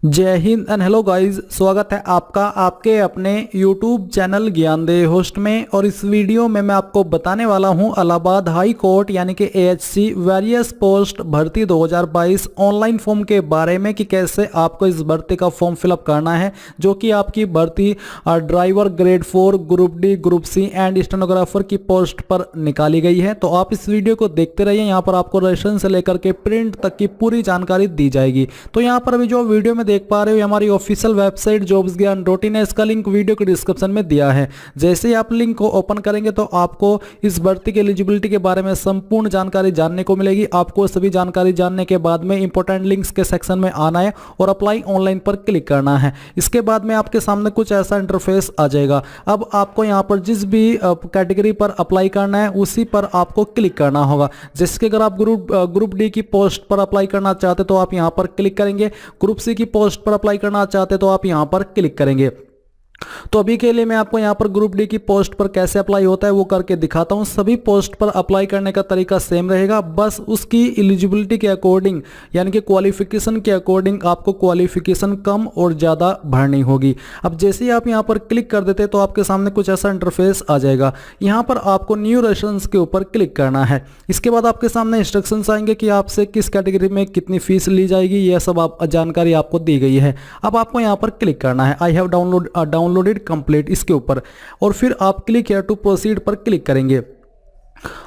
जय Hind and hello guys, स्वागत है आपका आपके अपने YouTube चैनल ज्ञानदेह होस्ट में। और इस वीडियो में मैं आपको बताने वाला हूं इलाहाबाद हाई कोर्ट यानी कि AHC वेरियस पोस्ट भर्ती 2022 ऑनलाइन फॉर्म के बारे में कि कैसे आपको इस भर्ती का फॉर्म फिलअप करना है, जो कि आपकी भर्ती driver grade 4 group D group C and stenographer की पोस्ट पर निकाली गई है। तो आप इस वीडियो को देखते रहिए, यहाँ पर आपको रजिस्ट्रेशन से लेकर के प्रिंट तक की पूरी जानकारी दी जाएगी। तो यहाँ पर अभी जो वीडियो में देख पा रहे हो हमारी ऑफिशियल वेबसाइट jobsgyan.in है, इसका लिंक वीडियो के डिस्क्रिप्शन में दिया है। जैसे ही आप लिंक को ओपन करेंगे तो आपको इस भर्ती की एलिजिबिलिटी के बारे में संपूर्ण जानकारी जानने को मिलेगी। आपको सभी जानकारी जानने के बाद में इंपॉर्टेंट लिंक्स के सेक्शन में आना है और अप्लाई ऑनलाइन पर क्लिक करना है। इसके बाद में आपके सामने कुछ ऐसा इंटरफेस आ जाएगा। अब आपको यहाँ पर जिस भी कैटेगरी पर अप्लाई करना है उसी पर आपको क्लिक करना होगा। जैसे कि अगर आप ग्रुप डी की पोस्ट पर अप्लाई करना चाहते तो आप यहाँ पर क्लिक करेंगे, ग्रुप सी की पोस्ट पर अप्लाई करना चाहते तो आप यहां पर क्लिक करेंगे। तो अभी के लिए मैं आपको यहां पर ग्रुप डी की पोस्ट पर कैसे अप्लाई होता है वो करके दिखाता हूं। सभी पोस्ट पर अप्लाई करने का तरीका सेम रहेगा, बस उसकी एलिजिबिलिटी के अकॉर्डिंग यानी कि क्वालिफिकेशन के अकॉर्डिंग आपको क्वालिफिकेशन कम और ज़्यादा भरनी होगी। अब जैसे ही आप यहां पर क्लिक कर देते तो आपके सामने कुछ ऐसा इंटरफेस आ जाएगा। यहां पर आपको न्यू रजिस्ट्रेशन के ऊपर क्लिक करना है। इसके बाद आपके सामने इंस्ट्रक्शंस आएंगे कि आपसे किस कैटेगरी में कितनी फीस ली जाएगी, यह सब जानकारी आपको दी गई है। अब आपको यहां पर क्लिक करना है आई हैव डाउनलोडेड कंप्लीट इसके ऊपर, और फिर आप क्लिक हियर टू प्रोसीड पर क्लिक करेंगे।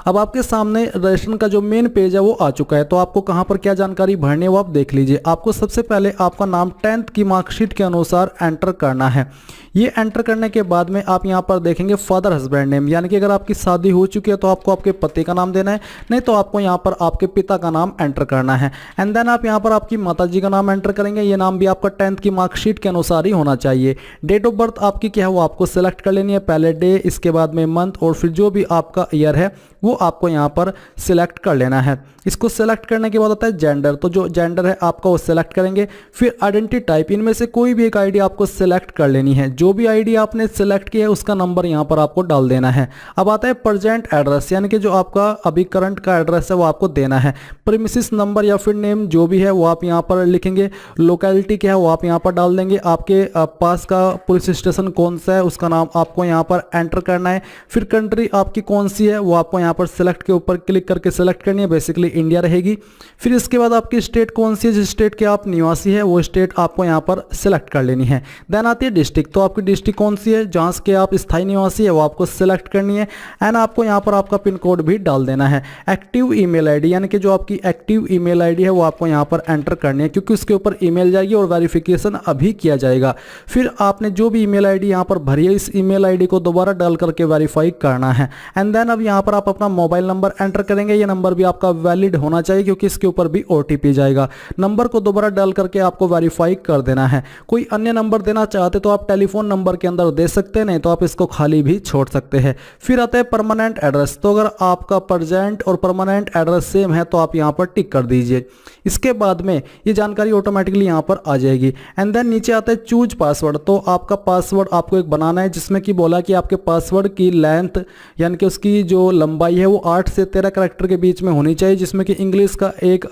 अब आपके सामने रजिस्ट्रेशन का जो मेन पेज है वो आ चुका है। तो आपको कहां पर क्या जानकारी भरनी है वो आप देख लीजिए। आपको सबसे पहले आपका नाम 10th की मार्कशीट के अनुसार एंटर करना है। ये एंटर करने के बाद में आप यहां पर देखेंगे फादर हस्बैंड नेम, यानी कि अगर आपकी शादी हो चुकी है तो आपको आपके पति का नाम देना है, नहीं तो आपको यहां पर आपके पिता का नाम एंटर करना है। एंड देन आप यहां पर आपकी माता जी का नाम एंटर करेंगे। ये नाम भी आपका 10th की मार्कशीट के अनुसार ही होना चाहिए। डेट ऑफ बर्थ आपकी क्या है वो आपको सिलेक्ट कर लेनी है, पहले डे, इसके बाद में मंथ, और फिर जो भी आपका ईयर है वो आपको यहां पर सिलेक्ट कर लेना है। इसको सिलेक्ट करने के बाद आता है जेंडर, तो जो जेंडर है आपका वो सिलेक्ट करेंगे। फिर आइडेंटिटी टाइप, इनमें से कोई भी एक आईडी आपको सिलेक्ट कर लेनी है। जो भी आईडी आपने सिलेक्ट किया है उसका नंबर यहां पर आपको डाल देना है। अब आता है प्रेजेंट एड्रेस, यानी कि जो आपका अभी करंट का एड्रेस है वो आपको देना है। प्रीमिसेस नंबर या फिर नेम जो भी है वो आप यहां पर लिखेंगे। लोकेलिटी क्या है वो आप यहां पर डाल देंगे। आपके पास का पुलिस स्टेशन कौन सा है उसका नाम आपको यहां पर एंटर करना है। फिर कंट्री आपकी कौन सी है वो आपको यहां पर सिलेक्ट के ऊपर क्लिक करके सिलेक्ट करनी है, बेसिकली इंडिया रहेगी। फिर इसके बाद आपकी स्टेट कौन सी है, जिस स्टेट के आप निवासी है वो स्टेट आपको यहां पर सिलेक्ट कर लेनी है। देन आती है डिस्ट्रिक्ट, तो आपकी डिस्ट्रिक्ट कौन सी है, जहां के आप स्थायी निवासी है वो आपको सिलेक्ट करनी है। एंड आपको यहां पर आपका पिन कोड भी डाल देना है। एक्टिव ईमेल आईडी, यानी कि जो आपकी एक्टिव ईमेल आईडी है वो आपको यहां पर एंटर करनी है, क्योंकि उसके ऊपर ईमेल जाएगी और वेरिफिकेशन अभी किया जाएगा। फिर आपने जो भी ईमेल आईडी यहां पर भरी है इस ईमेल आईडी को दोबारा डाल करके वेरीफाई करना है। एंड देन अब यहां पर आप अपना मोबाइल नंबर एंटर करेंगे। ये नंबर भी आपका वैलिड होना चाहिए, क्योंकि इसके ऊपर भी OTP जाएगा। नंबर को दोबारा डाल करके आपको वेरीफाई कर देना है। कोई अन्य नंबर देना चाहते तो आप टेलीफोन नंबर के अंदर दे सकते हैं, नहीं तो आप इसको खाली भी छोड़ सकते हैं। फिर आता है परमानेंट एड्रेस, तो अगर आपका प्रेजेंट और परमानेंट एड्रेस सेम है तो आप यहां पर टिक कर दीजिए। इसके बाद में ये जानकारी ऑटोमेटिकली यहां पर आ जाएगी। एंड देन नीचे आता है चूज पासवर्ड, तो आपका पासवर्ड आपको एक बनाना है, जिसमें कि बोला कि आपके पासवर्ड की लेंथ यानी कि उसकी जो लंबाई है वो 8 से 13 कैरेक्टर के बीच में होनी चाहिए, जिसमें कि इंग्लिश का एक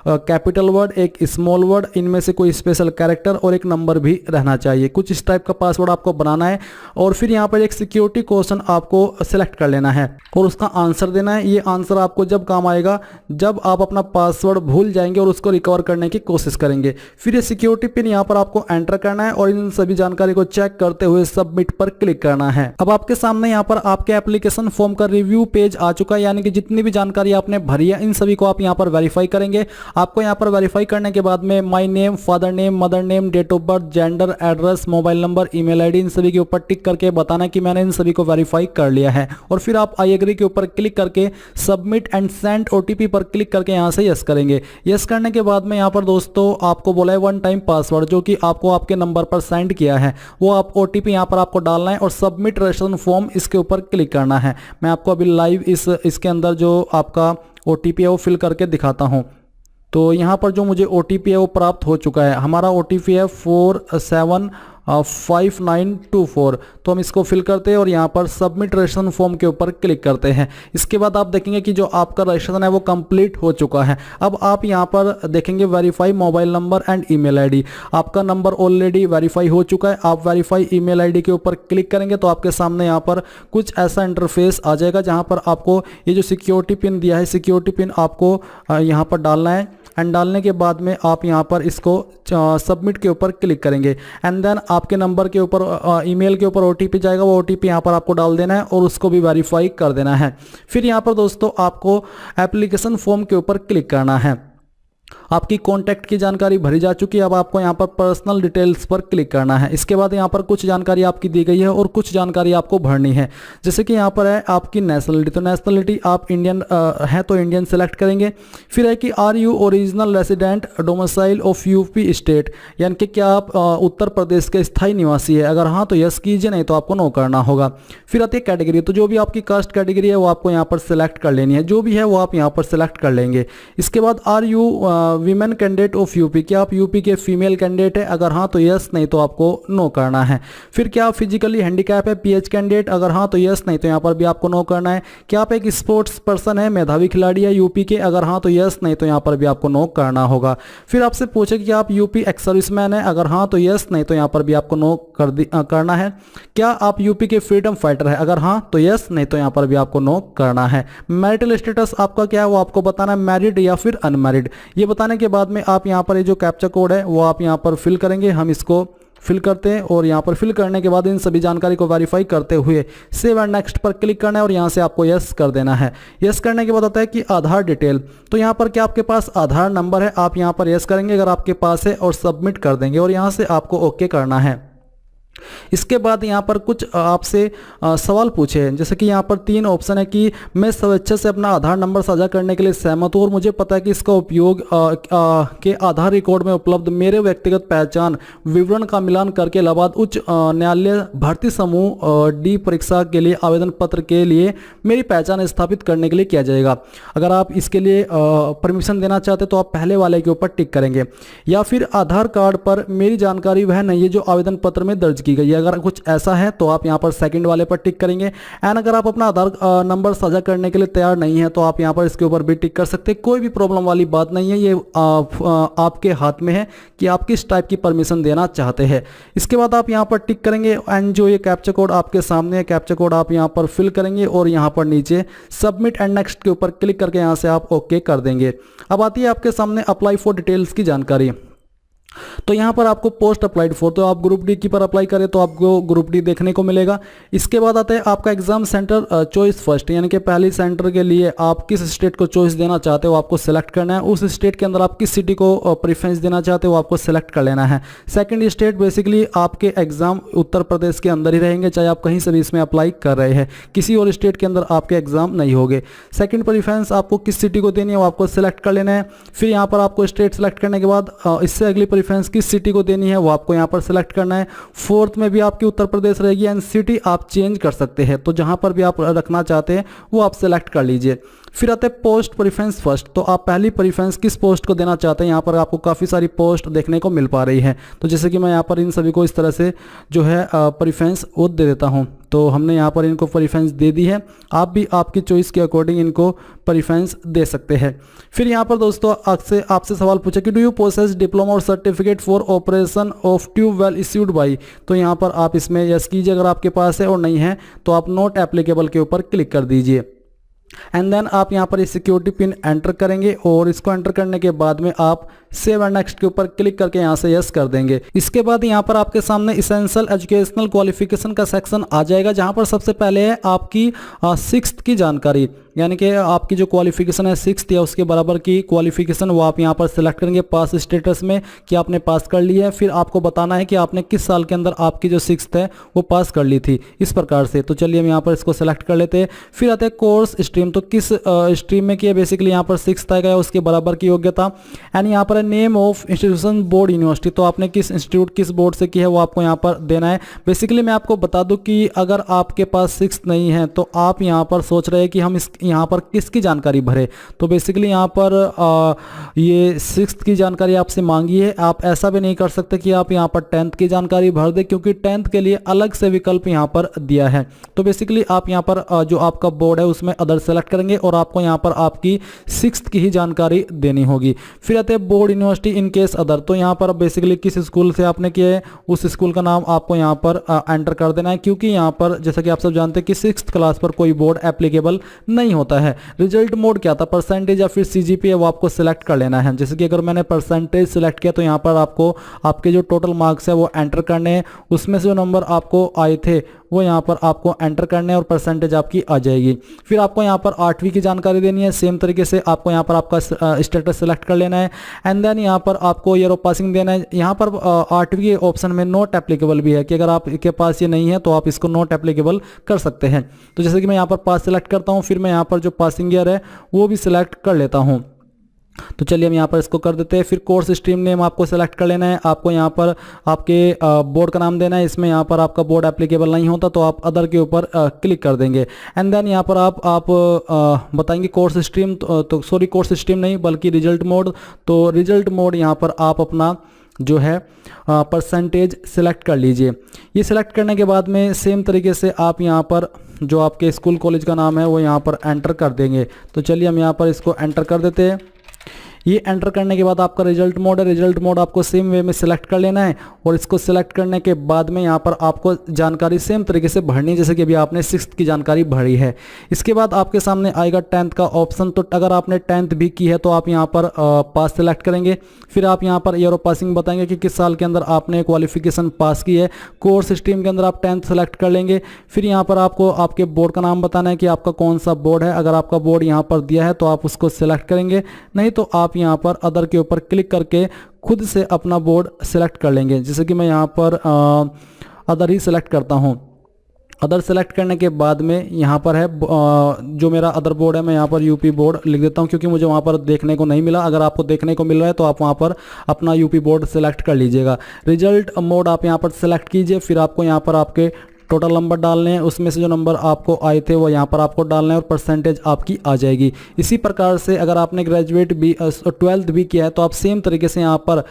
कैपिटल वर्ड, एक स्मॉल वर्ड, इनमें से कोई स्पेशल कैरेक्टर और एक नंबर भी रहना चाहिए। कुछ इस टाइप का पासवर्ड आपको बनाना है। और फिर यहाँ पर एक सिक्योरिटी क्वेश्चन आपको सिलेक्ट कर लेना है और उसका आंसर देना है। ये आंसर आपको जब काम आएगा जब आप अपना पासवर्ड भूल जाएंगे और उसको रिकवर करने की कोशिश करेंगे। फिर ये सिक्योरिटी पिन यहाँ पर आपको एंटर करना है और इन सभी जानकारी को चेक करते हुए सबमिट पर क्लिक करना है। अब आपके सामने यहाँ पर आपके एप्लीकेशन फॉर्म का रिव्यू पेज आ चुका है, यानी कि जितनी भी जानकारी आपने भरी है इन सभी को आप यहाँ पर वेरीफाई करेंगे। आपको यहाँ पर वेरीफाई करने के बाद में my name, father name, mother name, date of birth, gender, address, mobile number, email ID, इन सभी के ऊपर टिक करके बताना कि मैंने इन सभी को वेरीफाई कर लिया है। और फिर आप आई एग्री के ऊपर क्लिक करके सबमिट एंड सेंड OTP पर क्लिक करके यहाँ से यस करेंगे। यस करने के बाद में यहाँ पर दोस्तों आपको बोला है 1 टाइम पासवर्ड, जो कि आपको आपके नंबर पर सेंड किया है वो आप OTP यहाँ पर आपको डालना है और सबमिट रजिस्ट्रेशन फॉर्म इसके ऊपर क्लिक करना है। मैं आपको अभी लाइव इसके अंदर जो आपका OTP है वो फिल करके दिखाता हूँ। तो यहाँ पर जो मुझे OTP है वो प्राप्त हो चुका है। हमारा OTP है 47 5924। तो हम इसको फिल करते हैं और यहाँ पर सबमिट रजिस्ट्रेशन फॉर्म के ऊपर क्लिक करते हैं। इसके बाद आप देखेंगे कि जो आपका रजिस्ट्रेशन है वो कंप्लीट हो चुका है। अब आप यहाँ पर देखेंगे verify mobile number and email ID. आपका नंबर ऑलरेडी वेरीफाई हो चुका है। आप वेरीफाई ईमेल आईडी के ऊपर क्लिक करेंगे तो आपके सामने यहाँ पर कुछ ऐसा इंटरफेस आ जाएगा, जहाँ पर आपको ये जो सिक्योरिटी पिन दिया है, सिक्योरिटी पिन आपको यहाँ पर डालना है। एंड डालने के बाद में आप यहाँ पर इसको सबमिट के ऊपर क्लिक करेंगे। एंड देन आपके नंबर के ऊपर ईमेल के ऊपर ओटीपी जाएगा, वो ओटीपी यहाँ पर आपको डाल देना है और उसको भी वेरीफाई कर देना है। फिर यहाँ पर दोस्तों आपको एप्लीकेशन फॉर्म के ऊपर क्लिक करना है। आपकी कॉन्टैक्ट की जानकारी भरी जा चुकी है। अब आपको यहाँ पर पर्सनल डिटेल्स पर क्लिक करना है। इसके बाद यहाँ पर कुछ जानकारी आपकी दी गई है और कुछ जानकारी आपको भरनी है। जैसे कि यहाँ पर है आपकी नेशनलिटी, तो नेशनलिटी आप इंडियन है तो इंडियन सेलेक्ट करेंगे। फिर है कि are you original resident domicile of UP state, यानी कि क्या आप उत्तर प्रदेश के स्थायी निवासी है। अगर हाँ तो यस कीजिए, नहीं तो आपको नो करना होगा। फिर आती है कैटेगरी, तो जो भी आपकी कास्ट कैटेगरी है वो आपको यहाँ पर सेलेक्ट कर लेनी है, जो भी है वो आप यहाँ पर सेलेक्ट कर लेंगे। इसके बाद are you women candidate of UP, क्या आप यूपी के फीमेल कैंडिडेट है। अगर हाँ तो यस, नहीं तो आपको नो करना है। फिर क्या आप फिजिकली हैंडीकैप है, पीएच कैंडिडेट। अगर हाँ तो यस, नहीं तो यहाँ पर भी आपको नो करना है। क्या आप एक स्पोर्ट्स पर्सन है, मेधावी खिलाड़ी है यूपी के। अगर हाँ तो यस, नहीं तो यहाँ पर भी आपको नो करना होगा। फिर आपसे पूछे कि आप यूपी एक्स सर्विसमैन है। अगर हाँ तो यस, नहीं तो यहाँ पर भी आपको नो करना है। क्या आप यूपी के फ्रीडम फाइटर है। अगर हाँ तो यस, नहीं तो यहाँ पर भी आपको नो करना है। मैरिटल स्टेटस आपका क्या है वो आपको बताना है, मैरिड या फिर अनमैरिड। ये बताने के बाद में आप यहाँ पर ये जो कैप्चा कोड है वो आप यहाँ पर फिल करेंगे। हम इसको फिल करते हैं और यहाँ पर फिल करने के बाद इन सभी जानकारी को वेरीफाई करते हुए सेव एंड नेक्स्ट पर क्लिक करना है और यहाँ से आपको यस कर देना है। यस करने के बाद होता है कि आधार डिटेल, तो यहाँ पर क्या आपके पास आधार नंबर है, आप यहाँ पर यस करेंगे अगर आपके पास है और सबमिट कर देंगे और यहाँ से आपको ओके करना है। इसके बाद यहाँ पर कुछ आपसे सवाल पूछे हैं, जैसे कि यहाँ पर 3 ऑप्शन है कि मैं स्वेच्छा से अपना आधार नंबर साझा करने के लिए सहमत हूँ और मुझे पता है कि इसका उपयोग के आधार रिकॉर्ड में उपलब्ध मेरे व्यक्तिगत पहचान विवरण का मिलान करके इलाहाबाद उच्च न्यायालय भर्ती समूह डी परीक्षा के लिए आवेदन पत्र के लिए मेरी पहचान स्थापित करने के लिए किया जाएगा। अगर आप इसके लिए परमिशन देना चाहते तो आप पहले वाले के ऊपर टिक करेंगे। या फिर आधार कार्ड पर मेरी जानकारी वह नहीं है जो आवेदन पत्र में दर्ज की गई है। अगर कुछ ऐसा है तो आप यहाँ पर सेकंड वाले पर टिक करेंगे। एंड अगर आप अपना आधार नंबर साझा करने के लिए तैयार नहीं है तो आप यहाँ पर इसके ऊपर भी टिक कर सकते हैं। कोई भी प्रॉब्लम वाली बात नहीं है, ये आपके हाथ में है कि आप किस टाइप की परमिशन देना चाहते हैं। इसके बाद आप यहाँ पर टिक करेंगे एंड जो ये कैप्चा कोड आपके सामने है, कैप्चा कोड आप यहाँ पर फिल करेंगे और यहाँ पर नीचे सबमिट एंड नेक्स्ट के ऊपर क्लिक करके यहाँ से आप ओके कर देंगे। अब आती है आपके सामने अप्लाई फॉर डिटेल्स की जानकारी। तो यहाँ पर आपको पोस्ट अप्लाइड फॉर, तो आप ग्रुप डी की पर अप्लाई करें तो आपको ग्रुप डी देखने को मिलेगा। इसके बाद आता है आपका एग्जाम सेंटर चॉइस फर्स्ट, यानी कि पहली सेंटर के लिए आप किस स्टेट को चॉइस देना चाहते हो आपको सेलेक्ट करना है। उस स्टेट के अंदर आप किस सिटी को प्रेफरेंस देना चाहते हो आपको सेलेक्ट कर लेना है। सेकंड स्टेट बेसिकली आपके एग्जाम उत्तर प्रदेश के अंदर ही रहेंगे, चाहे आप कहीं से भी इसमें अप्लाई कर रहे हैं, किसी और स्टेट के अंदर आपके एग्जाम नहीं होंगे। सेकंड प्रेफरेंस आपको किस सिटी को देनी है वो आपको सेलेक्ट कर लेना है। फिर यहाँ पर आपको स्टेट सेलेक्ट करने के बाद इससे अगली प्रेफरेंस किस सिटी को देनी है वो आपको यहाँ पर सेलेक्ट करना है। फोर्थ में भी आपकी उत्तर प्रदेश रहेगी एंड सिटी आप चेंज कर सकते हैं, तो जहां पर भी आप रखना चाहते हैं वो आप सेलेक्ट कर लीजिए। फिर आते हैं पोस्ट प्रेफरेंस फर्स्ट, तो आप पहली प्रेफरेंस किस पोस्ट को देना चाहते हैं। यहाँ पर आपको काफ़ी सारी पोस्ट देखने को मिल पा रही है, तो जैसे कि मैं यहाँ पर इन सभी को इस तरह से जो है प्रेफरेंस वो दे देता हूँ। तो हमने यहाँ पर इनको प्रेफरेंस दे दी है, आप भी आपकी चॉइस के अकॉर्डिंग इनको प्रेफरेंस दे सकते हैं। फिर यहाँ पर दोस्तों आपसे सवाल पूछा कि डू यू पोसेस डिप्लोमा और certificate for operation of tubewell issued by, तो यहाँ पर आप इसमें यस कीजिए अगर आपके पास है, और नहीं है तो आप नॉट एप्लीकेबल के ऊपर क्लिक कर दीजिए। एंड देन आप यहाँ पर ये सिक्योरिटी पिन एंटर करेंगे और इसको एंटर करने के बाद में आप सेव एंड नेक्स्ट के ऊपर क्लिक करके यहाँ से यस कर देंगे। इसके बाद यहाँ पर आपके सामने इसेंशियल एजुकेशनल क्वालिफिकेशन का सेक्शन आ जाएगा, जहाँ पर सबसे पहले है आपकी 6th की जानकारी, यानी कि आपकी जो क्वालिफिकेशन है 6th या उसके बराबर की क्वालिफिकेशन वो आप यहाँ पर सिलेक्ट करेंगे पास स्टेटस में कि आपने पास कर ली है। फिर आपको बताना है कि आपने किस साल के अंदर आपकी जो 6th है वो पास कर ली थी, इस प्रकार से। तो चलिए हम यहाँ पर इसको सेलेक्ट कर लेते हैं। फिर आते हैं कोर्स स्ट्रीम, तो किस स्ट्रीम में किया, बेसिकली यहाँ पर 6th आएगा उसके बराबर की योग्यता। एंड यहाँ पर है name of institution board university, तो आपने किस इंस्टीट्यूट किस बोर्ड से की है वो आपको यहाँ पर देना है। बेसिकली मैं आपको बता दूं कि अगर आपके पास 6th नहीं है तो आप यहाँ पर सोच रहे हैं कि हम यहाँ पर किसकी जानकारी भरें, तो बेसिकली यहाँ पर ये 6th की जानकारी आपसे मांगी है। आप ऐसा भी नहीं कर सकते कि आप यहाँ पर 10th की जानकारी भर दें, क्योंकि 10th के लिए अलग से विकल्प यहाँ पर दिया है। तो बेसिकली आप यहाँ पर जो आपका बोर्ड है उसमें अदर सेलेक्ट करेंगे और आपको यहाँ पर आपकी 6th की ही जानकारी देनी होगी। फिर आते हैं board university in case other, तो यहाँ पर बेसिकली किस स्कूल से आपने किया है उस स्कूल का नाम आपको यहाँ पर एंटर कर देना है, क्योंकि यहाँ पर जैसा कि आप सब जानते हैं कि 6th क्लास पर कोई बोर्ड एप्लीकेबल नहीं होता है। रिजल्ट मोड क्या था, परसेंटेज या फिर सीजीपीए, वो आपको सिलेक्ट कर लेना है। जैसे कि अगर मैंने परसेंटेज सिलेक्ट किया तो यहाँ पर आपको आपके जो टोटल मार्क्स है वो एंटर करने हैं, उसमें से जो नंबर आपको आए थे वो यहाँ पर आपको एंटर करने हैं और परसेंटेज आपकी आ जाएगी। फिर आपको यहाँ पर 8वीं की जानकारी देनी है, सेम तरीके से आपको यहाँ पर आपका स्टेटस सेलेक्ट कर लेना है एंड देन यहाँ पर आपको ईयर ऑफ पासिंग देना है। यहाँ पर 8वीं के ऑप्शन में नॉट एप्लीकेबल भी है कि अगर आपके पास ये नहीं है तो आप इसको नॉट एप्लीकेबल कर सकते हैं। तो जैसे कि मैं यहाँ पर पास सेलेक्ट करता हूँ, फिर मैं यहाँ पर जो पासिंग ईयर है वो भी सिलेक्ट कर लेता हूँ। तो चलिए हम यहाँ पर इसको कर देते हैं। फिर कोर्स स्ट्रीम नेम आपको सेलेक्ट कर लेना है, आपको यहाँ पर आपके बोर्ड का नाम देना है। इसमें यहाँ पर आपका बोर्ड एप्लीकेबल नहीं होता तो आप अदर के ऊपर क्लिक कर देंगे एंड देन यहाँ पर आप बताएंगे कोर्स स्ट्रीम, तो सॉरी कोर्स स्ट्रीम नहीं बल्कि रिजल्ट मोड। तो रिजल्ट मोड यहाँ पर आप अपना जो है परसेंटेज सिलेक्ट कर लीजिए। ये सिलेक्ट करने के बाद में सेम तरीके से आप यहाँ पर जो आपके स्कूल कॉलेज का नाम है वो यहाँ पर एंटर कर देंगे। तो चलिए हम यहाँ पर इसको एंटर कर देते हैं। ये एंटर करने के बाद आपका रिजल्ट मोड है, रिजल्ट मोड आपको सेम वे में सिलेक्ट कर लेना है और इसको सिलेक्ट करने के बाद में यहाँ पर आपको जानकारी सेम तरीके से भरनी है जैसे कि अभी आपने 6th की जानकारी भरी है। इसके बाद आपके सामने आएगा 10th का ऑप्शन, तो अगर आपने 10th भी की है तो आप यहाँ पर पास सेलेक्ट करेंगे। फिर आप यहाँ पर ईयर ऑफ पासिंग बताएंगे कि किस साल के अंदर आपने क्वालिफिकेशन पास की है। कोर्स स्ट्रीम के अंदर आप 10th सेलेक्ट कर लेंगे। फिर यहाँ पर आपको आपके बोर्ड का नाम बताना है कि आपका कौन सा बोर्ड है। अगर आपका बोर्ड यहाँ पर दिया है तो आप उसको सिलेक्ट करेंगे, नहीं तो आप यहाँ पर अदर के ऊपर क्लिक करके खुद से अपना बोर्ड सेलेक्ट कर लेंगे। जैसे कि मैं यहाँ पर अदर ही सेलेक्ट करता हूँ। अदर सेलेक्ट करने के बाद में यहाँ पर है जो मेरा अदर बोर्ड है, मैं यहाँ पर यूपी बोर्ड लिख देता हूँ क्योंकि मुझे वहाँ पर देखने को नहीं मिला। अगर आपको देखने को मिल रहा है तो आप वहाँ पर अपना यूपी बोर्ड सेलेक्ट कर लीजिएगा। रिजल्ट मोड आप यहाँ पर सेलेक्ट कीजिए। फिर आपको यहाँ पर आपके टोटल नंबर डालने हैं, उसमें से जो नंबर आपको आए थे वो यहाँ पर आपको डालना है और परसेंटेज आपकी आ जाएगी। इसी प्रकार से अगर आपने ग्रेजुएट भी 12th भी किया है तो आप सेम तरीके से यहाँ पर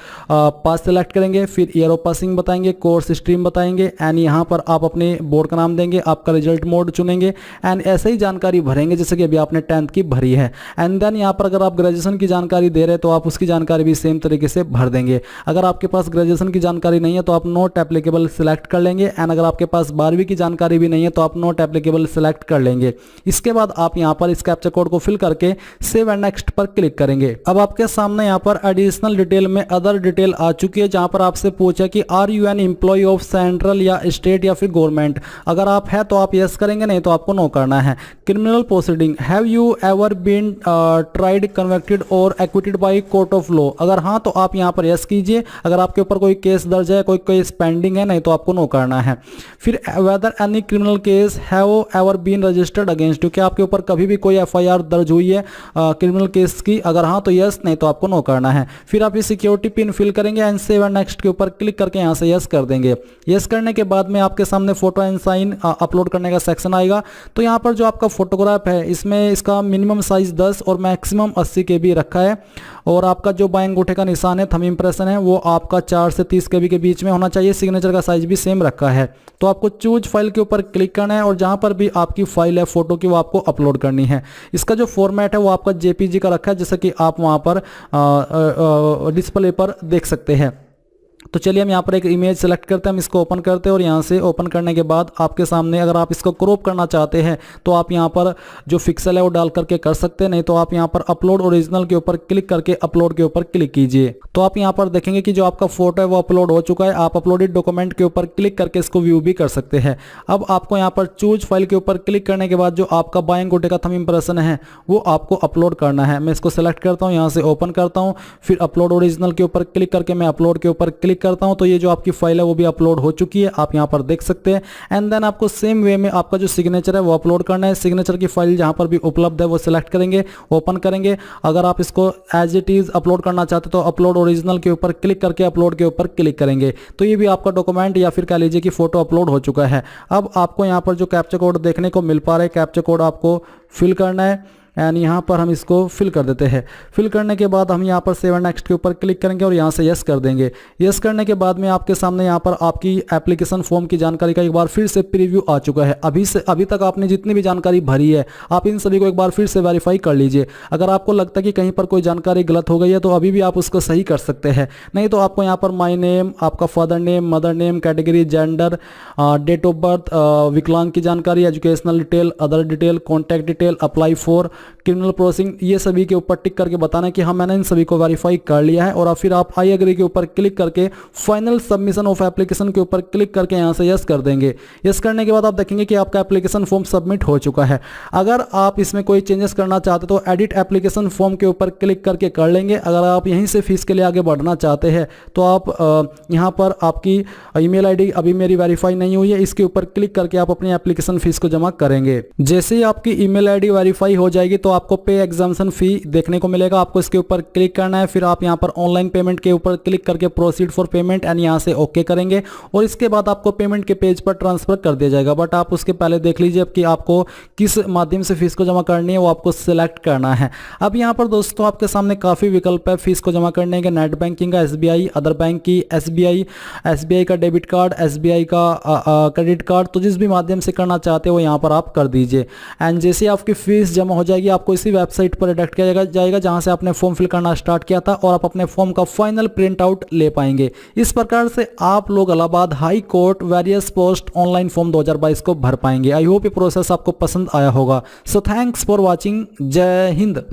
पास सेलेक्ट करेंगे। फिर ईयर ऑफ पासिंग बताएंगे, कोर्स स्ट्रीम बताएंगे एंड यहाँ पर आप अपने बोर्ड का नाम देंगे, आपका रिजल्ट मोड चुनेंगे एंड ऐसे ही जानकारी भरेंगे जैसे कि अभी आपने 10th की भरी है। एंड देन यहाँ पर अगर आप ग्रेजुएशन की जानकारी दे रहे हैं तो आप उसकी जानकारी भी सेम तरीके से भर देंगे। अगर आपके पास ग्रेजुएशन की जानकारी नहीं है तो आप नॉट एप्लीकेबल सिलेक्ट कर लेंगे एंड अगर आपके पास 12वीं की जानकारी भी नहीं है तो आप नॉट एप्लीकेबल सिलेक्ट कर लेंगे। इसके बाद आप यहां पर इस कैप्चा कोड को फिल करके सेव एंड नेक्स्ट पर क्लिक करेंगे। अब आपके सामने यहां पर एडिशनल डिटेल में अदर डिटेल आ चुकी है जहां पर आपसे पूछा कि are you an employ of central या स्टेट या फिर गवर्नमेंट। अगर आप है तो आप यस करेंगे, नहीं तो आपको नो करना है। Criminal proceeding, have you ever been tried convicted और acquitted by court of law. अगर हाँ तो आप यहां पर यस कीजिए। अगर आपके ऊपर कोई केस दर्ज है, कोई केस पेंडिंग है, नहीं तो आपको नो करना है। फिर whether any criminal case have ever been registered against you, क्या आपके ऊपर कभी भी कोई एफआईआर दर्ज हुई है क्रिमिनल केस की। अगर हाँ तो यस, नहीं तो आपको नो करना है। फिर आप ये सिक्योरिटी पिन फिल करेंगे एंड सेव एंड नेक्स्ट के ऊपर क्लिक करके यहाँ से यस कर देंगे। यस करने के बाद में आपके सामने फोटो एंड साइन अपलोड करने का सेक्शन आएगा। तो यहाँ पर जो आपका फोटोग्राफ है इसमें इसका मिनिमम साइज 10 और मैक्सिमम 80 KB रखा है और आपका जो बाएं अंगूठे का निशान है थंब इंप्रेशन है वो आपका 4 से 30 KB के बीच में होना चाहिए। सिग्नेचर का साइज भी सेम रखा है। तो आपको चूज फाइल के ऊपर क्लिक करना है और जहां पर भी आपकी फाइल है फोटो की वो आपको अपलोड करनी है। इसका जो फॉर्मेट है वो आपका JPG का रखा है जैसा कि आप वहां पर डिस्प्ले पर देख सकते हैं। तो चलिए हम यहाँ पर एक इमेज सेलेक्ट करते हैं, हम इसको ओपन करते हैं और यहाँ से ओपन करने के बाद आपके सामने अगर आप इसको क्रॉप करना चाहते हैं तो आप यहाँ पर जो पिक्सल है वो डाल करके कर सकते हैं, नहीं तो आप यहाँ पर अपलोड ओरिजिनल के ऊपर क्लिक करके अपलोड के ऊपर क्लिक कीजिए। तो आप यहाँ पर देखेंगे कि जो आपका फोटो है वो अपलोड हो चुका है। आप अपलोडेड डॉक्यूमेंट के ऊपर क्लिक करके इसको व्यू भी कर सकते हैं। अब आपको यहाँ पर चूज फाइल के ऊपर क्लिक करने के बाद जो आपका बाएं अंगूठे का थंब इंप्रेशन है वो आपको अपलोड करना है। मैं इसको सेलेक्ट करता हूँ, यहाँ से ओपन करता हूँ, फिर अपलोड ओरिजिनल के ऊपर क्लिक करके मैं अपलोड के ऊपर क्लिक करता हूं तो ये जो आपकी फाइल है वो भी अपलोड हो चुकी है, आप यहां पर देख सकते हैं। एंड देन आपको सेम वे में आपका जो सिग्नेचर है वो अपलोड करना है। सिग्नेचर की फाइल जहां पर भी उपलब्ध है वो सिलेक्ट करेंगे, ओपन करेंगे। अगर आप इसको एज इट इज अपलोड करना चाहते तो अपलोड ओरिजिनल के ऊपर क्लिक करके अपलोड के ऊपर क्लिक करेंगे तो ये भी आपका डॉक्यूमेंट या फिर कह लीजिए कि फोटो अपलोड हो चुका है। अब आपको यहां पर जो कैप्चा कोड देखने को मिल पा रहा है, कैप्चा कोड आपको फिल करना है एंड यहाँ पर हम इसको फिल कर देते हैं। फिल करने के बाद हम यहाँ पर सेव एंड नेक्स्ट के ऊपर क्लिक करेंगे और यहाँ से यस कर देंगे। यस करने के बाद में आपके सामने यहाँ पर आपकी एप्लीकेशन फॉर्म की जानकारी का एक बार फिर से प्रीव्यू आ चुका है। अभी तक आपने जितनी भी जानकारी भरी है आप इन सभी को एक बार फिर से वेरीफाई कर लीजिए। अगर आपको लगता है कि कहीं पर कोई जानकारी गलत हो गई है तो अभी भी आप उसको सही कर सकते हैं, नहीं तो आपको यहाँ पर माई नेम, आपका father name, mother name, category, gender, date of birth, विकलांग की जानकारी, educational detail, other detail, contact detail, apply for, criminal processing, ये सभी के ऊपर टिक करके बताना है कि हाँ मैंने इन सभी को वेरीफाई कर लिया है। और फिर आप आई एग्री के ऊपर क्लिक करके फाइनल सबमिशन ऑफ एप्लीकेशन के ऊपर क्लिक करके यहाँ से यस कर देंगे। यस करने के बाद आप देखेंगे कि आपका एप्लीकेशन फॉर्म सबमिट हो चुका है। अगर आप इसमें कोई चेंजेस करना चाहते तो एडिट एप्लीकेशन फॉर्म के ऊपर क्लिक करके कर लेंगे। अगर आप यहीं से फीस के लिए आगे बढ़ना चाहते हैं तो आप यहाँ पर आपकी ईमेल आईडी अभी मेरी वेरीफाई नहीं हुई है, इसके ऊपर क्लिक करके आप अपनी एप्लीकेशन फीस को जमा करेंगे। जैसे ही आपकी ईमेल आईडी वेरीफाई हो जाएगी तो आपको पे एग्जामिनेशन फी देखने को मिलेगा, आपको इसके ऊपर क्लिक करना है। फिर आप यहाँ पर ऑनलाइन पेमेंट के ऊपर क्लिक करके प्रोसीड फॉर पेमेंट एंड यहाँ से ओके करेंगे और इसके बाद आपको पेमेंट के पेज पर ट्रांसफर कर दिया जाएगा। बट आप उसके पहले देख लीजिए कि आपको किस माध्यम से फीस को जमा करनी है, वो आपको सिलेक्ट करना है। अब यहाँ पर दोस्तों आपके सामने काफी विकल्प है फीस को जमा करने के। नेट बैंकिंग का, SBI, अदर बैंक की, SBI का डेबिट कार्ड, SBI का क्रेडिट कार्ड, तो जिस भी माध्यम से करना चाहते हो यहाँ पर आप कर दीजिए। एंड जैसे आपकी फीस जमा हो जाएगी आपको इसी वेबसाइट पर डायरेक्ट किया जाएगा जहां से आपने फॉर्म फिल करना स्टार्ट किया था और आप अपने फॉर्म का फाइनल प्रिंट आउट ले पाएंगे। इस प्रकार से आप लोग Allahabad high court various post online form 2022 को भर पाएंगे। आई होप ये प्रोसेस आपको पसंद आया होगा। So thanks for watching. जय हिंद।